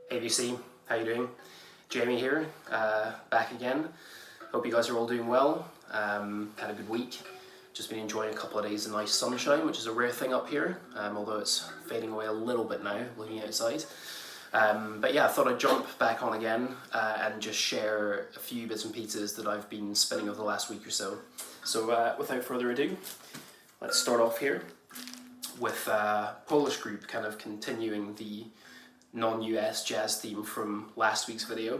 Hey VC, how you doing? Jamie here, back again. Hope you guys are all doing well. Had a good week. Just been enjoying a couple of days of nice sunshine, which is a rare thing up here, although it's fading away a little bit now, looking outside. But yeah, I thought I'd jump back on again and just share a few bits and pieces that I've been spinning over the last week or so. So without further ado, let's start off here with a Polish group kind of continuing the non-US jazz theme from last week's video.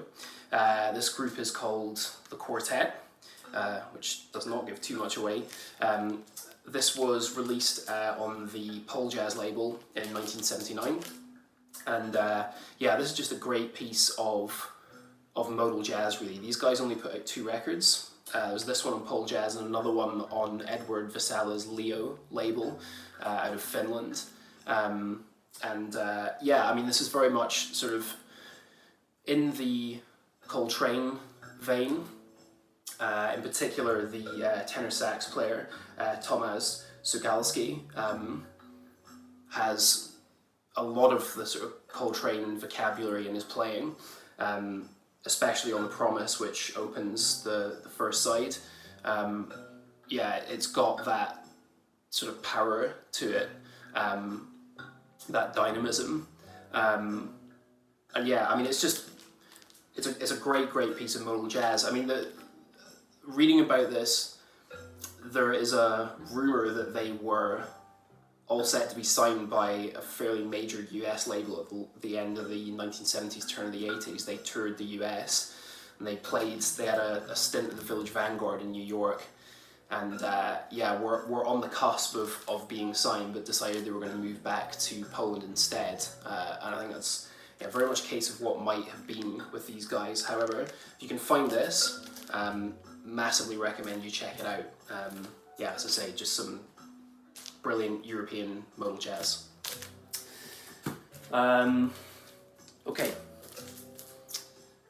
This group is called The Quartet, which does not give too much away. This was released on the Pol Jazz label in 1979, and yeah, this is just a great piece of modal jazz really. These guys only put out 2 records. There's this one on Pol Jazz and another one on Edward Vasala's Leo label out of Finland. Yeah, I mean, this is very much sort of in the Coltrane vein. In particular, the tenor sax player, Tomasz Sugalski, has a lot of the sort of Coltrane vocabulary in his playing, especially on The Promise, which opens the first side. Yeah, it's got that sort of power to it. That dynamism, and yeah, I mean, it's a great piece of modal jazz. I mean, reading about this, there is a rumor that they were all set to be signed by a fairly major US label at the end of the 1970s, turn of the 80s. They toured the US and they had a stint at the Village Vanguard in New York. And yeah, we're on the cusp of being signed, but decided they were going to move back to Poland instead. And I think that's very much a case of what might have been with these guys. However, if you can find this, massively recommend you check it out. Yeah, as I say, just some brilliant European modal jazz. Okay,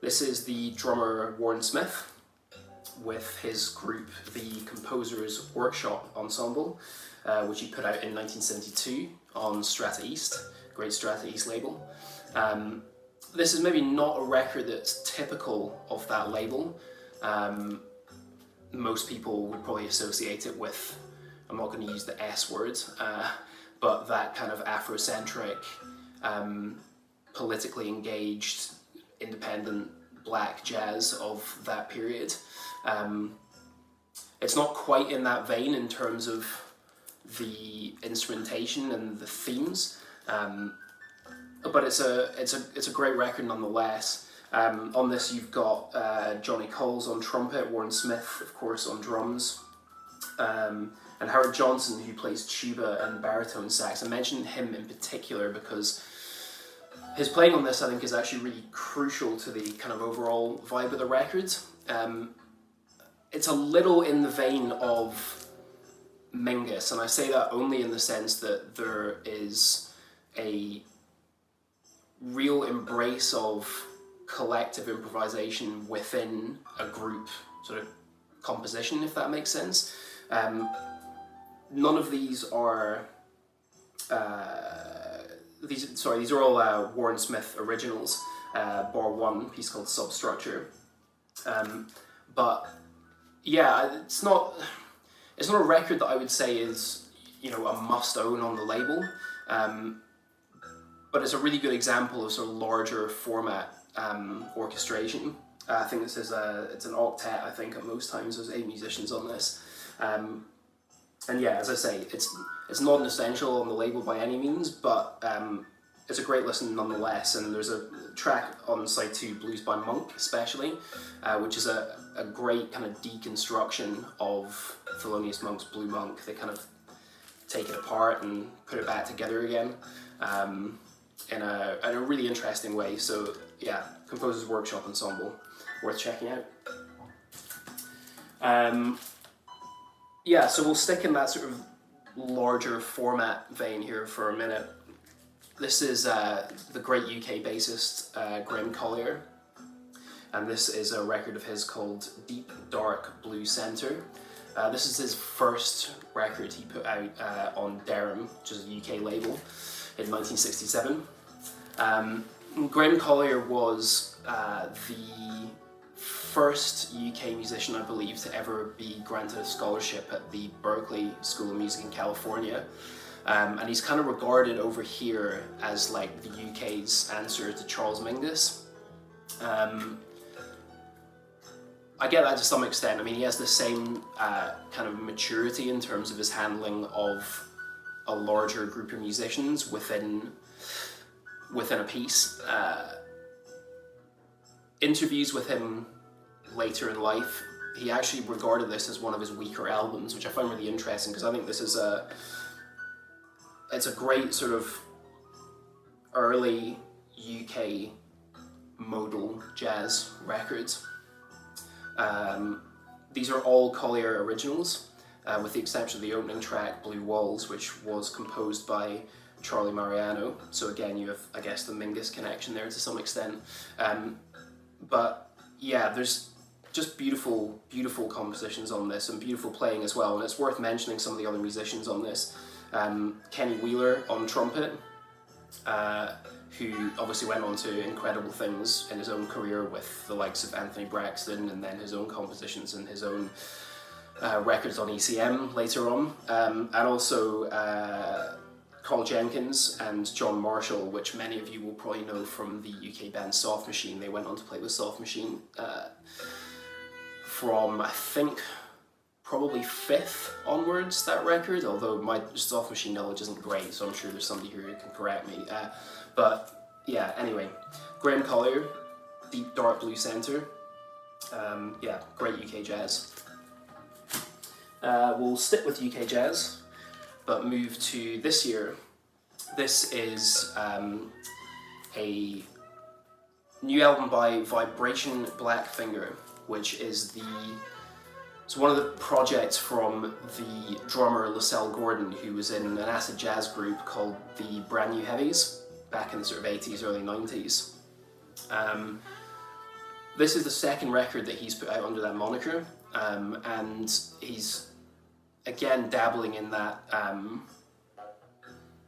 this is the drummer Warren Smith with his group, the Composers Workshop Ensemble, which he put out in 1972 on Strata East, great Strata East label. This is maybe not a record that's typical of that label. Most people would probably associate it with, I'm not going to use the S word, but that kind of Afrocentric, politically engaged, independent black jazz of that period. It's not quite in that vein in terms of the instrumentation and the themes, but it's a great record nonetheless. On this you've got Johnny Coles on trumpet, Warren Smith of course on drums, and Howard Johnson, who plays tuba and baritone sax. I mentioned him in particular because his playing on this I think is actually really crucial to the kind of overall vibe of the record. It's a little in the vein of Mingus, and I say that only in the sense that there is a real embrace of collective improvisation within a group sort of composition, if that makes sense. None of these are these are all Warren Smith originals, bar one piece called Substructure. But yeah, it's not a record that I would say is, you know, a must own on the label, but it's a really good example of sort of larger format orchestration. I think this is it's an octet. I think at most times there's 8 musicians on this, and yeah, as I say, it's not an essential on the label by any means, but it's a great listen nonetheless. And there's a track on side 2, Blues by Monk especially, which is a great kind of deconstruction of Thelonious Monk's Blue Monk. They kind of take it apart and put it back together again in a really interesting way. So yeah, Composers Workshop Ensemble, worth checking out. Yeah, so we'll stick in that sort of larger format vein here for a minute. This is the great UK bassist Graham Collier, and this is a record of his called Deep Dark Blue Center. This is his first record he put out on Durham, which is a UK label, in 1967. Graham Collier was the first UK musician, I believe, to ever be granted a scholarship at the Berklee School of Music in California. And he's kind of regarded over here as like the UK's answer to Charles Mingus. I get that to some extent. I mean, he has the same kind of maturity in terms of his handling of a larger group of musicians within a piece. Interviews with him later in life, he actually regarded this as one of his weaker albums, which I find really interesting because I think this is it's a great sort of early UK modal jazz record. These are all Collier originals, with the exception of the opening track, Blue Walls, which was composed by Charlie Mariano. So again, you have, I guess, the Mingus connection there to some extent. But yeah, there's just beautiful, beautiful compositions on this and beautiful playing as well. And it's worth mentioning some of the other musicians on this. Kenny Wheeler on trumpet, who obviously went on to incredible things in his own career with the likes of Anthony Braxton and then his own compositions and his own records on ECM later on. And also Carl Jenkins and John Marshall, which many of you will probably know from the UK band Soft Machine. They went on to play with Soft Machine from, I think, probably 5th onwards, that record, although my Soft Machine knowledge isn't great, so I'm sure there's somebody here who can correct me. But yeah, anyway, Graham Collier, Deep Dark Blue Centre. Yeah, great UK jazz. We'll stick with UK jazz, but move to this year. This is a new album by Vibration Blackfinger, which is one of the projects from the drummer LaSalle Gordon, who was in an acid jazz group called the Brand New Heavies back in the sort of 80s, early 90s. This is the second record that he's put out under that moniker, and he's again dabbling in that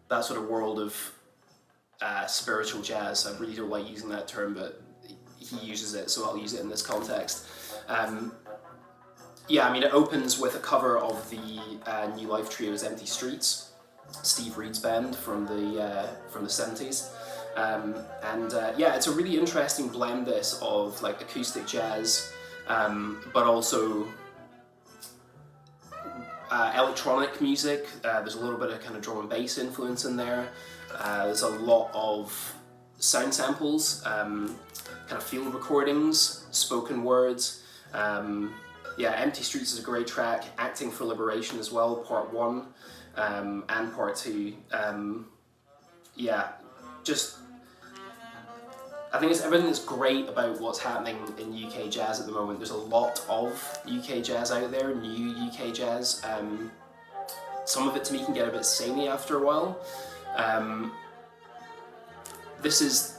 that sort of world of spiritual jazz. I really don't like using that term, but he uses it, so I'll use it in this context. Yeah, I mean, it opens with a cover of the New Life Trio's Empty Streets, Steve Reed's band from the 70s. Yeah, it's a really interesting blend, this, of like acoustic jazz, but also electronic music. There's a little bit of kind of drum and bass influence in there. There's a lot of sound samples, kind of field recordings, spoken words. Yeah, Empty Streets is a great track. Acting for Liberation as well, part 1 and part 2. Yeah, just I think everything that's great about what's happening in UK jazz at the moment. There's a lot of UK jazz out there, new UK jazz. Some of it to me can get a bit samey after a while. This is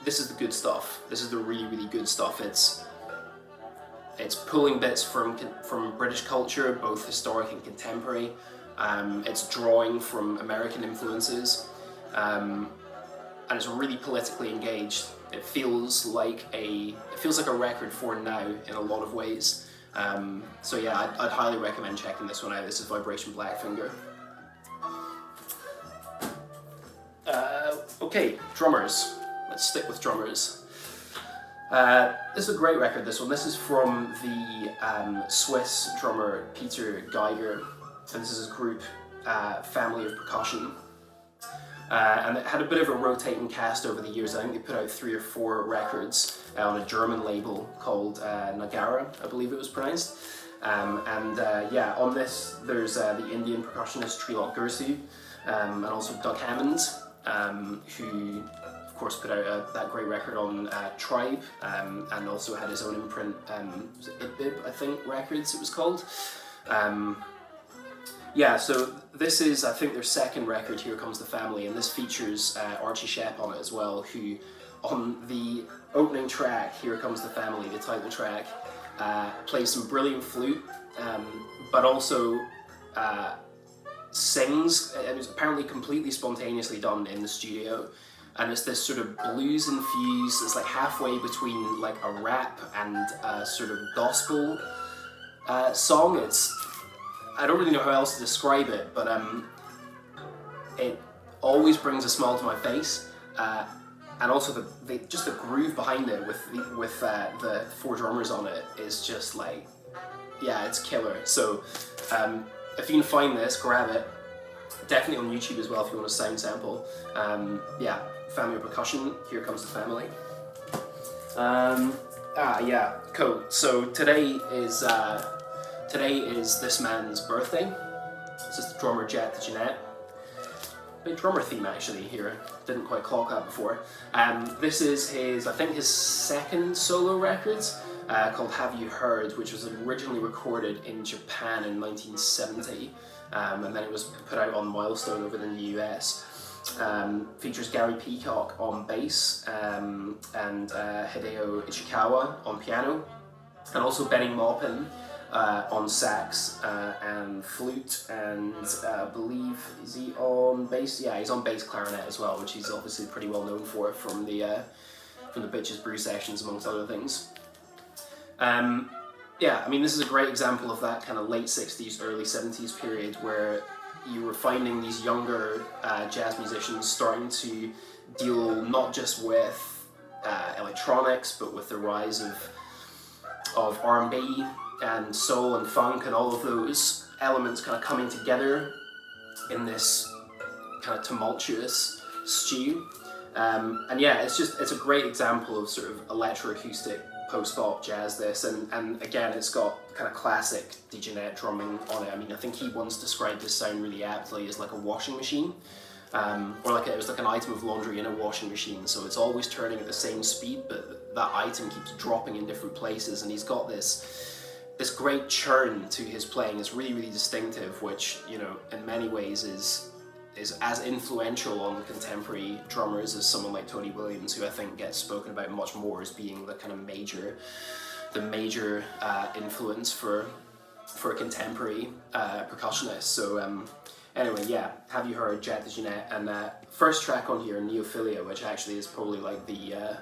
the good stuff. This is the really, really good stuff. It's pulling bits from British culture, both historic and contemporary. It's drawing from American influences, and it's really politically engaged. It feels like a record for now in a lot of ways. So yeah, I'd highly recommend checking this one out. This is Vibration Blackfinger. Okay, drummers. Let's stick with drummers. This is a great record, this one. This is from the Swiss drummer Peter Geiger, and this is his group Family of Percussion. And it had a bit of a rotating cast over the years. I think they put out 3 or 4 records on a German label called Nagara, I believe it was pronounced. Yeah, on this there's the Indian percussionist Trilok Gursu, and also Doug Hammond, who of course put out that great record on Tribe, and also had his own imprint, was it Ibib, I think, Records it was called. Yeah, so this is, I think, their second record, Here Comes the Family, and this features Archie Shepp on it as well, who on the opening track, Here Comes the Family, the title track, plays some brilliant flute, but also sings. It was apparently completely spontaneously done in the studio. and it's this sort of blues infused, it's like halfway between like a rap and a sort of gospel song. I don't really know how else to describe it, but it always brings a smile to my face, and also just the groove behind it with the 4 drummers on it is just like, yeah, it's killer. So if you can find this, grab it. Definitely on YouTube as well if you want a sound sample. Yeah, Family of Percussion, Here Comes the Family. Yeah, cool. So today is this man's birthday. This is the drummer Jeanette. Big drummer theme actually here. Didn't quite clock that before. This is I think his second solo record, called Have You Heard, which was originally recorded in Japan in 1970. And then it was put out on Milestone over in the US. Features Gary Peacock on bass, and Hideo Ichikawa on piano, and also Benny Maupin on sax and flute, and I believe, is he on bass? Yeah, he's on bass clarinet as well, which he's obviously pretty well known for from the Bitches Brew sessions, amongst other things. Yeah, I mean, this is a great example of that kind of late 60s, early 70s period where you were finding these younger jazz musicians starting to deal not just with electronics, but with the rise of R&B and soul and funk and all of those elements kind of coming together in this kind of tumultuous stew. And yeah, it's a great example of sort of electroacoustic post-bop jazz, this, and again, it's got kind of classic Jeanette drumming on it. I mean, I think he once described this sound really aptly as like a washing machine, or like it was like an item of laundry in a washing machine, so it's always turning at the same speed, but that item keeps dropping in different places, and he's got this great churn to his playing. It's really, really distinctive, which, you know, in many ways is as influential on contemporary drummers as someone like Tony Williams, who I think gets spoken about much more as being the kind of major influence for a contemporary percussionist. So anyway, yeah, Have You Heard, Jeanette, and first track on here, Neophilia, which actually is probably like the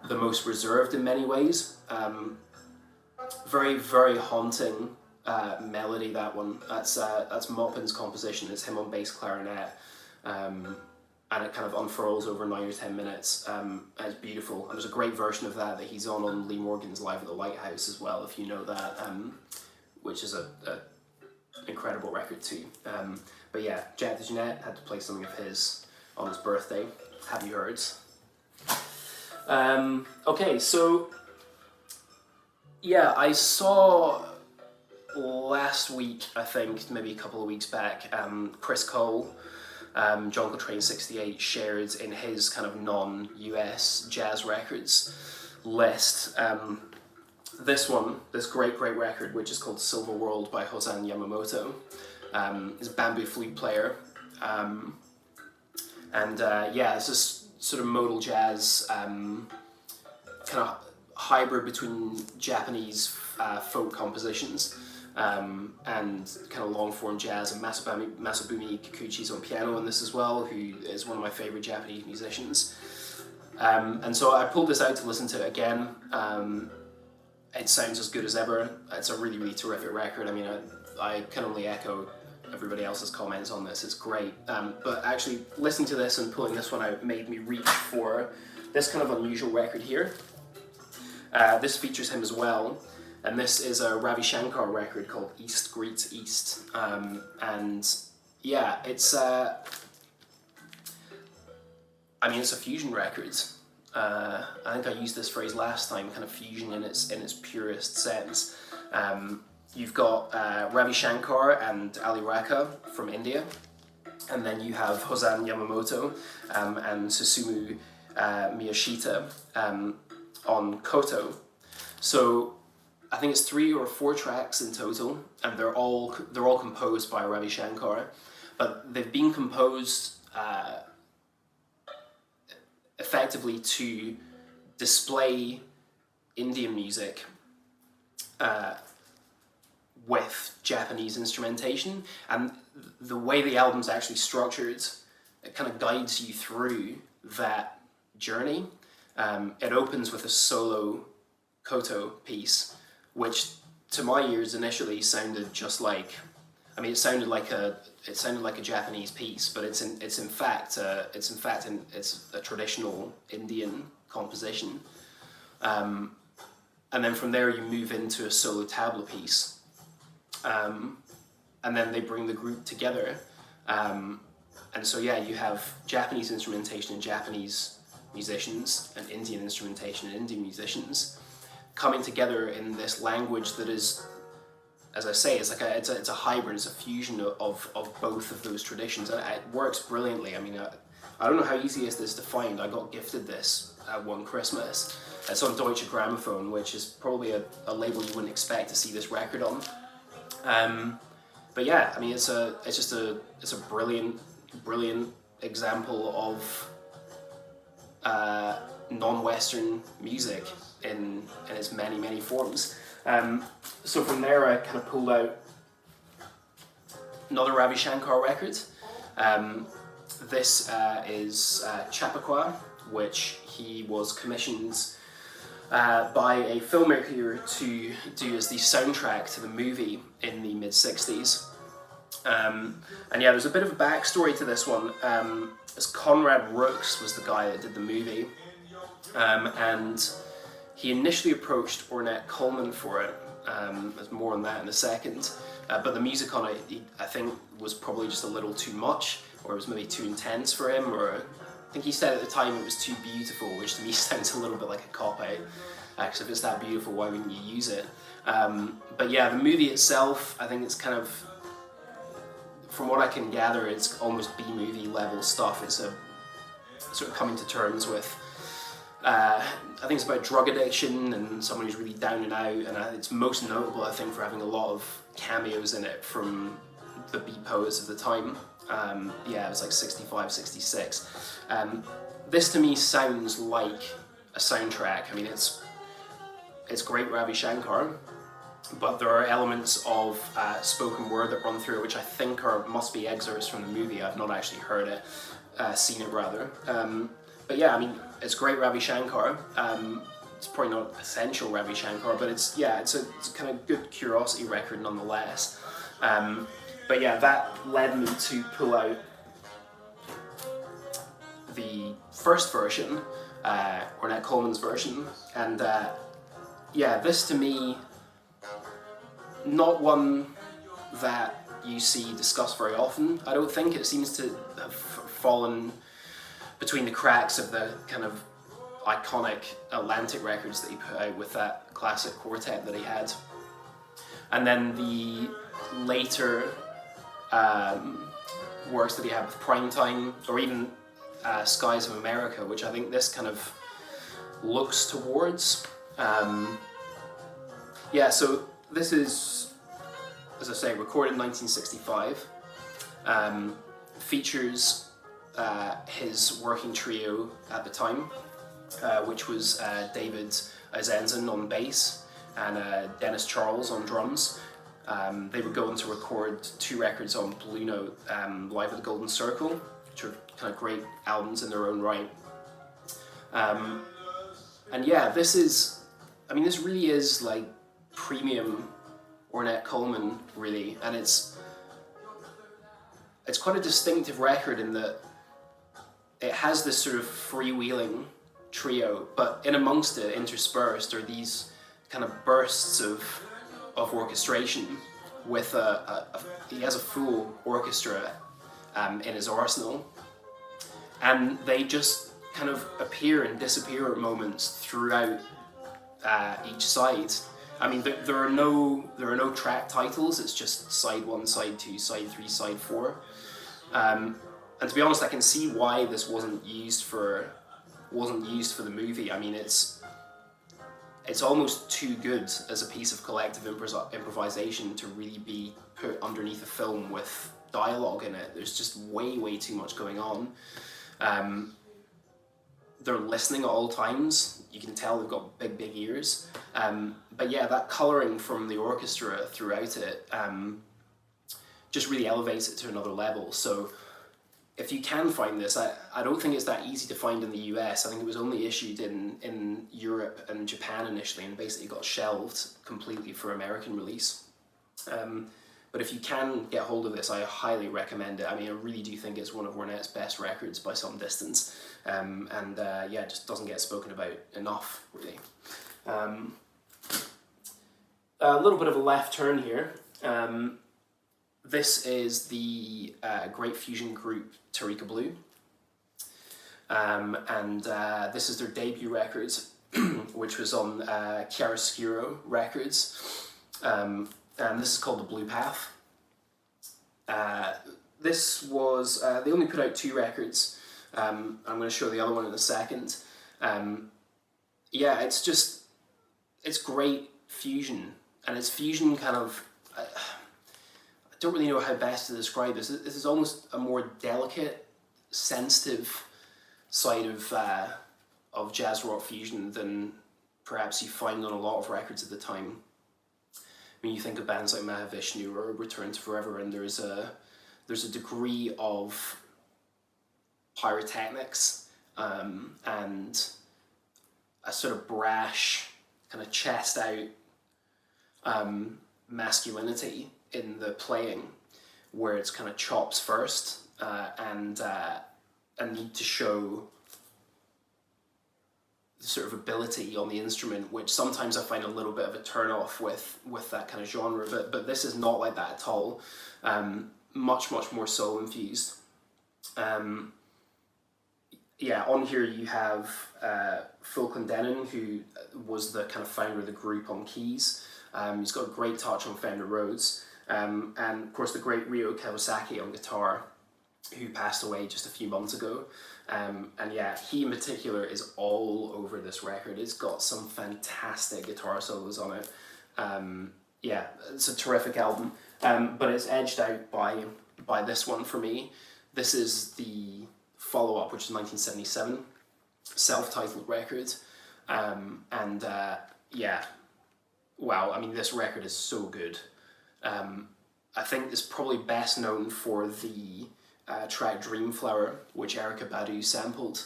most reserved in many ways. Very, very haunting melody, that one. That's Maupin's composition. It's him on bass clarinet, and it kind of unfurls over 9 or 10 minutes. And it's beautiful. And there's a great version of that he's on Lee Morgan's Live at the Lighthouse as well, if you know that, which is a incredible record too. But yeah, Jeanette had to play something of his on his birthday. Have You Heard? Okay, so yeah, I saw last week, I think, maybe a couple of weeks back, Chris Cole, John Coltrane 68, shared in his kind of non-US jazz records list this great record, which is called Silver World by Hosan Yamamoto. He's a bamboo flute player, and yeah, it's this sort of modal jazz, kind of hybrid between Japanese folk compositions and kind of long form jazz, and Masabumi Kikuchi's on piano on this as well, who is one of my favorite Japanese musicians. And so I pulled this out to listen to it again. It sounds as good as ever. It's a really, really terrific record. I mean, I can only echo everybody else's comments on this. It's great. But actually listening to this and pulling this one out made me reach for this kind of unusual record here. This features him as well, and this is a Ravi Shankar record called East Greets East, and yeah, it's I mean, it's a fusion record. I think I used this phrase last time, kind of fusion in its purest sense. You've got Ravi Shankar and Ali Raka from India, and then you have Hosan Yamamoto and Susumu Miyashita on koto. So I think it's 3 or 4 tracks in total, and they're all composed by Ravi Shankar, but they've been composed effectively to display Indian music with Japanese instrumentation, and the way the album's actually structured, it kind of guides you through that journey. It opens with a solo koto piece, which to my ears initially sounded just like, I mean, it sounded like a Japanese piece, but it's in fact a traditional Indian composition. And then from there you move into a solo tabla piece, and then they bring the group together. And so yeah, you have Japanese instrumentation and Japanese musicians, and Indian instrumentation and Indian musicians coming together in this language that is, as I say, it's a hybrid, it's a fusion of both of those traditions, and it works brilliantly. I mean, I don't know how easy is this to find. I got gifted this one Christmas. It's on Deutsche Grammophon, which is probably a label you wouldn't expect to see this record on. But yeah, I mean, it's a brilliant example of non-Western music in its many forms. So from there I kind of pulled out another Ravi Shankar record. This is Chappaqua, which he was commissioned by a filmmaker to do as the soundtrack to the movie in the mid-60s. And yeah, there's a bit of a backstory to this one. As Conrad Rooks was the guy that did the movie, and he initially approached Ornette Coleman for it. There's more on that in a second. But the music on it, I think, was probably just a little too much, or it was maybe too intense for him, or I think he said at the time it was too beautiful, which to me sounds a little bit like a cop-out. Because if it's that beautiful, why wouldn't you use it? But yeah, the movie itself, I think it's kind of, from what I can gather, it's almost B-movie level stuff. It's a sort of coming to terms with, I think it's about drug addiction and someone who's really down and out, and it's most notable, I think, for having a lot of cameos in it from the beat poets of the time. Yeah, it was like 65, 66. This to me sounds like a soundtrack. I mean, it's great Ravi Shankar, but there are elements of spoken word that run through it, which I think must be excerpts from the movie. I've not actually heard it, seen it rather. But yeah, I mean, it's great Ravi Shankar. It's probably not essential Ravi Shankar, but it's a kind of good curiosity record nonetheless. But yeah, that led me to pull out the first version, Ornette Coleman's version, and yeah, this to me, not one that you see discussed very often. I don't think it seems to have fallen between the cracks of the kind of iconic Atlantic records that he put out with that classic quartet that he had. And then the later works that he had with Primetime, or even Skies of America, which I think this kind of looks towards. Yeah, so this is, as I say, recorded in 1965. Features his working trio at the time, which was David Zenzen on bass and Dennis Charles on drums. They would go on to record 2 records on Blue Note, Live at the Golden Circle, which are kind of great albums in their own right. And yeah, this really is like premium Ornette Coleman, really, and it's quite a distinctive record in that it has this sort of freewheeling trio, but in amongst it, interspersed, are these kind of bursts of orchestration with he has a full orchestra in his arsenal, and they just kind of appear and disappear at moments throughout each side. I mean, there are no track titles. It's just side 1, side 2, side 3, side 4. And to be honest, I can see why this wasn't used for the movie. I mean, it's almost too good as a piece of collective improvisation to really be put underneath a film with dialogue in it. There's just way too much going on. They're listening at all times. You can tell they've got big ears. But yeah, that colouring from the orchestra throughout it just really elevates it to another level. So if you can find this, I don't think it's that easy to find in the US. I think it was only issued in Europe and Japan initially, and basically got shelved completely for American release. But if you can get hold of this, I highly recommend it. I mean, I really do think it's one of Ornette's best records by some distance. Yeah, it just doesn't get spoken about enough, really. A little bit of a left turn here. This is the great fusion group Tarika Blue. This is their debut record, which was on Chiaroscuro Records. And this is called The Blue Path. This was, they only put out 2 records. I'm going to show the other one in a second. Yeah, it's great fusion. And it's fusion kind of, I don't really know how best to describe this. This is almost a more delicate, sensitive side of jazz rock fusion than perhaps you find on a lot of records at the time. When you think of bands like Mahavishnu or Return to Forever, and there's a degree of pyrotechnics and a sort of brash, kind of chest out masculinity in the playing, where it's kind of chops first and a need to show the sort of ability on the instrument, which sometimes I find a little bit of a turn off with that kind of genre, but this is not like that at all. Much more soul infused. Yeah, on here you have Phil Clendenin, who was the kind of founder of the group, on keys. He's got a great touch on Fender Rhodes. And of course the great Ryo Kawasaki on guitar, who passed away just a few months ago. And yeah, he in particular is all over this record. It's got some fantastic guitar solos on it. Yeah, it's a terrific album. But it's edged out by this one for me. This is the follow-up, which is 1977, self-titled record. Yeah, wow, I mean, this record is so good. I think it's probably best known for the track Dreamflower, which Erykah Badu sampled,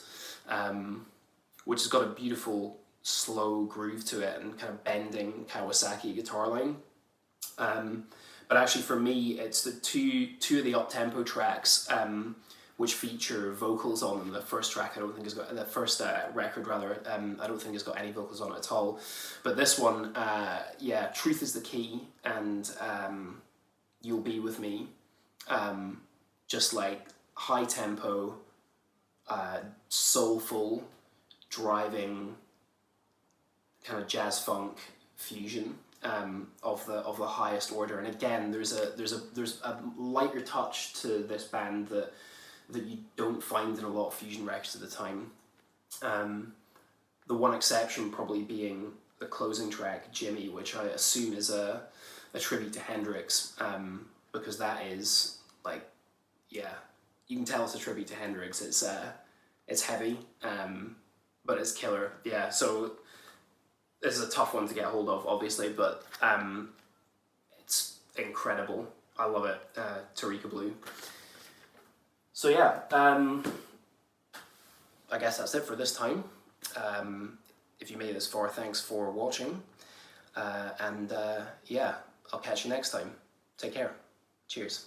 which has got a beautiful slow groove to it and kind of bending Kawasaki guitar line. But actually for me, it's the two of the up-tempo tracks which feature vocals on them. The first track I don't think has got, the first record rather, I don't think has got any vocals on it at all. But this one, yeah, Truth is the Key and You'll Be With Me, just like high tempo, soulful, driving, kind of jazz funk fusion of the highest order. And again, there's a lighter touch to this band that you don't find in a lot of fusion records at the time. The one exception probably being the closing track, Jimmy, which I assume is a tribute to Hendrix, because that is like, yeah, you can tell it's a tribute to Hendrix. It's heavy, but it's killer. Yeah, so this is a tough one to get hold of, obviously, but it's incredible. I love it. Tarika Blue. So yeah, I guess that's it for this time. If you made it this far, thanks for watching. Yeah, I'll catch you next time. Take care. Cheers.